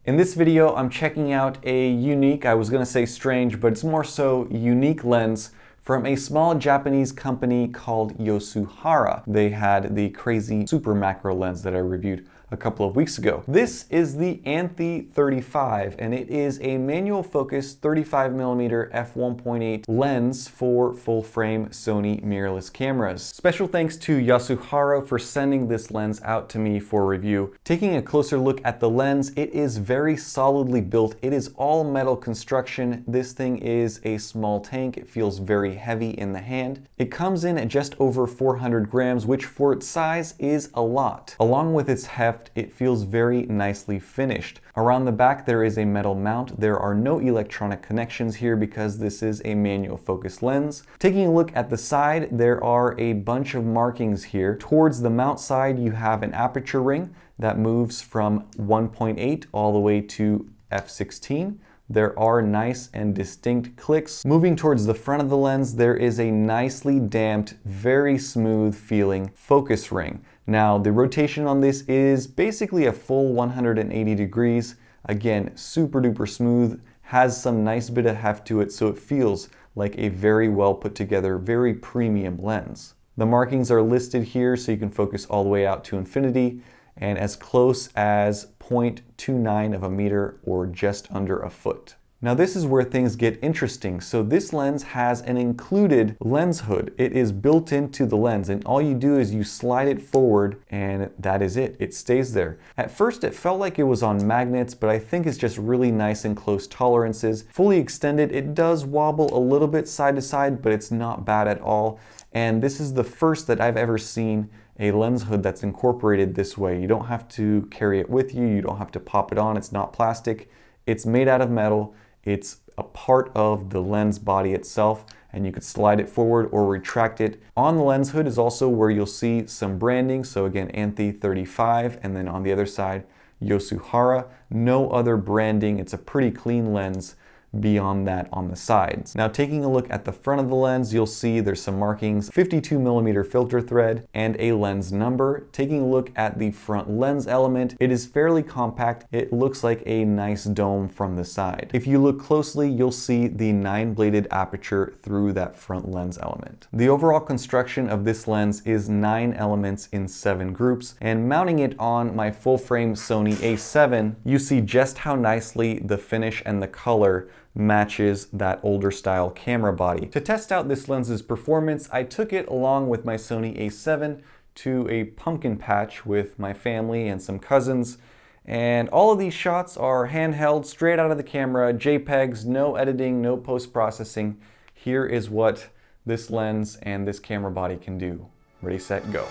In this video, I'm checking out a unique, I was gonna say strange, but it's more so unique lens from a small Japanese company called Yasuhara. They had the crazy super macro lens that I reviewed a couple of weeks ago. This is the Anthy 35, and it is a manual focus 35mm f1.8 lens for full frame Sony mirrorless cameras. Special thanks to Yasuhara for sending this lens out to me for review. Taking a closer look at the lens, it is very solidly built. It is all metal construction. This thing is a small tank. It feels very heavy in the hand. It comes in at just over 400 grams, which for its size is a lot. Along with its heft, it feels very nicely finished. Around the back there is a metal mount. There are no electronic connections here because this is a manual focus lens. Taking a look at the side, there are a bunch of markings here. Towards the mount side you have an aperture ring that moves from 1.8 all the way to f16. There are nice and distinct clicks. Moving towards the front of the lens, there is a nicely damped, very smooth feeling focus ring. Now, the rotation on this is basically a full 180 degrees. Again, super duper smooth, has some nice bit of heft to it, so it feels like a very well put together, very premium lens. The markings are listed here so you can focus all the way out to infinity and as close as 0.29 of a meter or just under a foot. Now this is where things get interesting. So this lens has an included lens hood. It is built into the lens and all you do is you slide it forward and that is it. It stays there. At first it felt like it was on magnets, but I think it's just really nice and close tolerances. Fully extended, it does wobble a little bit side to side, but it's not bad at all. And this is the first that I've ever seen a lens hood that's incorporated this way. You don't have to carry it with you. You don't have to pop it on. It's not plastic. It's made out of metal. It's a part of the lens body itself, and you could slide it forward or retract it. On the lens hood is also where you'll see some branding. So again, Anthy 35, and then on the other side, Yasuhara. No other branding. It's a pretty clean lens beyond that on the sides. Now taking a look at the front of the lens, you'll see there's some markings, 52mm filter thread and a lens number. Taking a look at the front lens element, it is fairly compact. It looks like a nice dome from the side. If you look closely, you'll see the 9-bladed aperture through that front lens element. The overall construction of this lens is 9 elements in 7 groups, and mounting it on my full frame Sony a7, you see just how nicely the finish and the color matches that older style camera body. To test out this lens's performance, I took it along with my Sony a7 to a pumpkin patch with my family and some cousins, and all of these shots are handheld, straight out of the camera, JPEGs, no editing, no post-processing. Here is what this lens and this camera body can do. Ready, set, go.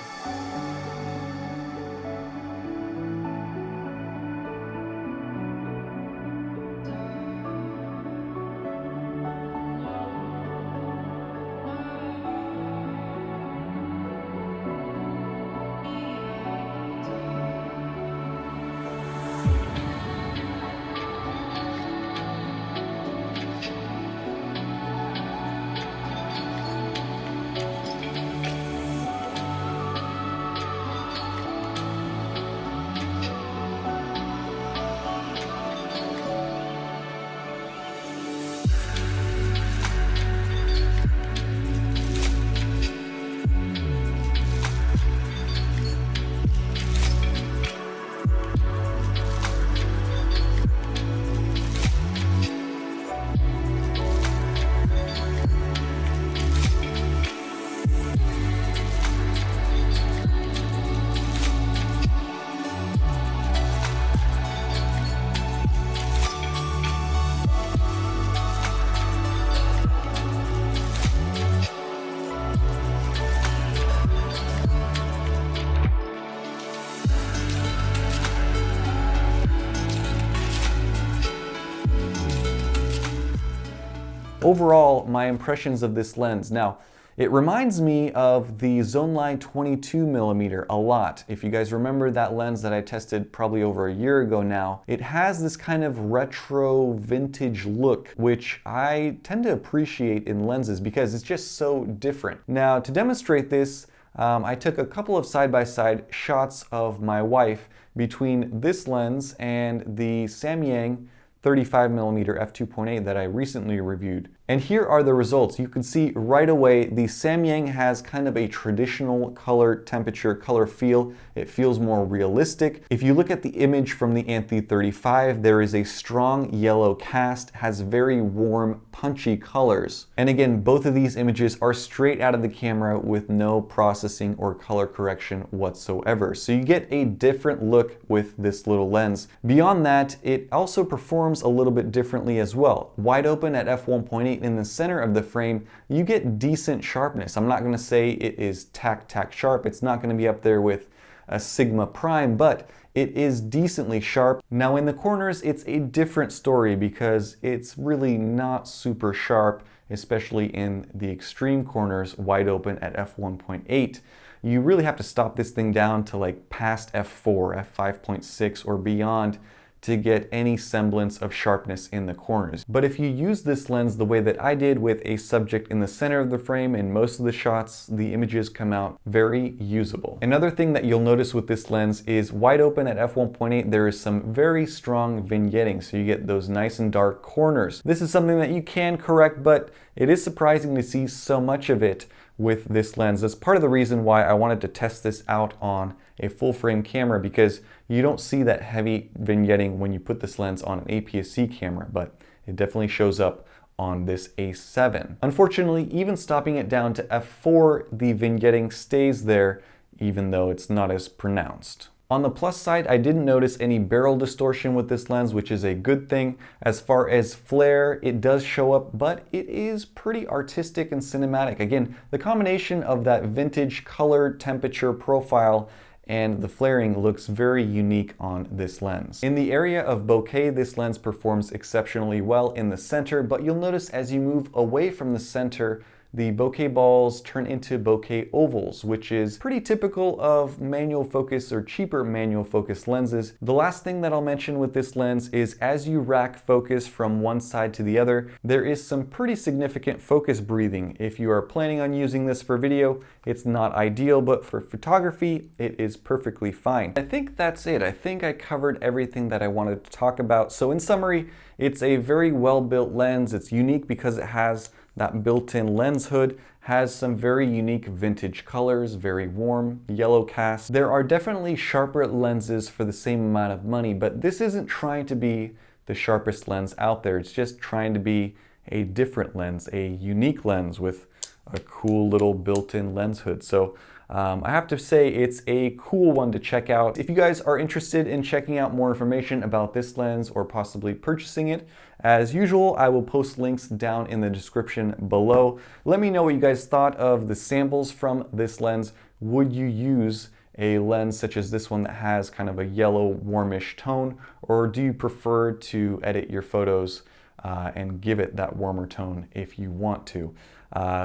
Overall, my impressions of this lens. Now, it reminds me of the Zoneline 22mm a lot. If you guys remember that lens that I tested probably over a year ago now, it has this kind of retro vintage look, which I tend to appreciate in lenses because it's just so different. Now, to demonstrate this, I took a couple of side-by-side shots of my wife between this lens and the Samyang 35mm f2.8 that I recently reviewed. And here are the results. You can see right away the Samyang has kind of a traditional color temperature, color feel. It feels more realistic. If you look at the image from the Anthy 35, there is a strong yellow cast, has very warm, punchy colors. And again, both of these images are straight out of the camera with no processing or color correction whatsoever. So you get a different look with this little lens. Beyond that, it also performs a little bit differently as well. Wide open at f1.8 in the center of the frame, you get decent sharpness. I'm not going to say it is tack sharp. It's not going to be up there with a Sigma Prime, but it is decently sharp. Now in the corners, it's a different story because it's really not super sharp, especially in the extreme corners wide open at f1.8. You really have to stop this thing down to like past f4, f5.6 or beyond to get any semblance of sharpness in the corners. But if you use this lens the way that I did with a subject in the center of the frame, in most of the shots, the images come out very usable. Another thing that you'll notice with this lens is wide open at f1.8, there is some very strong vignetting, so you get those nice and dark corners. This is something that you can correct, but it is surprising to see so much of it with this lens. That's part of the reason why I wanted to test this out on a full frame camera, because you don't see that heavy vignetting when you put this lens on an APS-C camera, but it definitely shows up on this A7. Unfortunately, even stopping it down to f4, the vignetting stays there even though it's not as pronounced. On the plus side, I didn't notice any barrel distortion with this lens, which is a good thing. As far as flare, it does show up, but it is pretty artistic and cinematic. Again, the combination of that vintage color, temperature, profile, and the flaring looks very unique on this lens. In the area of bokeh, this lens performs exceptionally well in the center, but you'll notice as you move away from the center, the bokeh balls turn into bokeh ovals, which is pretty typical of manual focus or cheaper manual focus lenses. The last thing that I'll mention with this lens is as you rack focus from one side to the other, there is some pretty significant focus breathing. If you are planning on using this for video, it's not ideal, but for photography, it is perfectly fine. I think that's it. I think I covered everything that I wanted to talk about. So in summary, it's a very well-built lens. It's unique because it has that built-in lens hood, has some very unique vintage colors, very warm, yellow cast. There are definitely sharper lenses for the same amount of money, but this isn't trying to be the sharpest lens out there. It's just trying to be a different lens, a unique lens with a cool little built-in lens hood. So I have to say it's a cool one to check out. If you guys are interested in checking out more information about this lens or possibly purchasing it, as usual, I will post links down in the description below. Let me know what you guys thought of the samples from this lens. Would you use a lens such as this one that has kind of a yellow, warmish tone, or do you prefer to edit your photos and give it that warmer tone if you want to?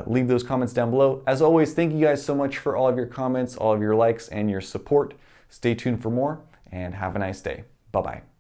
Leave those comments down below. As always, thank you guys so much for all of your comments, all of your likes, and your support. Stay tuned for more, and have a nice day. Bye-bye.